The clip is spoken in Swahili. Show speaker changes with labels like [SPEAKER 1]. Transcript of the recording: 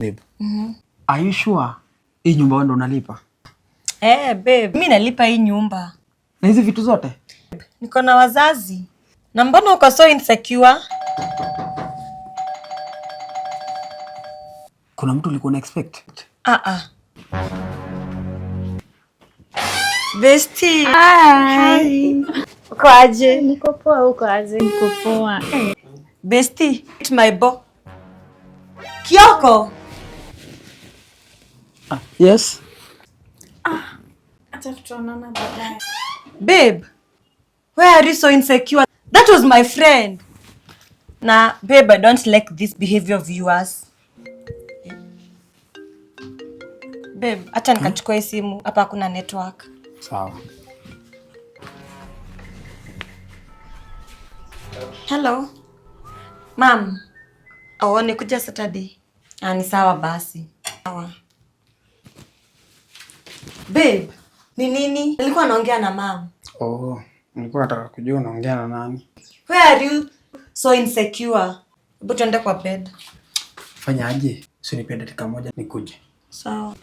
[SPEAKER 1] Babe. Are you sure? Hii nyumba wewe ndo unalipa?
[SPEAKER 2] Babe, mimi nalipa hii nyumba.
[SPEAKER 1] Na hizi vitu zote?
[SPEAKER 2] Niko na wazazi. Na mbona uko so insecure?
[SPEAKER 1] Kuna mtu ulikuwa na expect?
[SPEAKER 2] Bestie.
[SPEAKER 3] Hi.
[SPEAKER 2] Uko aje?
[SPEAKER 3] Niko poa, uko aje? Niko poa.
[SPEAKER 2] Bestie, it's my bo. Kioko.
[SPEAKER 1] Yes.
[SPEAKER 3] Acha tuonana baadaye.
[SPEAKER 2] Babe, why are you so insecure? That was my friend. Nah, babe, I don't like this behavior of yours. Babe, acha nikachukua hii simu. Hapa kuna network.
[SPEAKER 1] Sawa.
[SPEAKER 2] Hello. Mom. Nikuja Saturday. Ni sawa basi. Sawa. Babe, ni nini? Nilikuwa naongea na mom.
[SPEAKER 1] Nilikuwa nataka kujua unaongea na nani.
[SPEAKER 2] Why are you so insecure? Hebu tuende kwa bed.
[SPEAKER 1] Fanya aje? Usinipe dakika moja nikuje.
[SPEAKER 2] Sawa.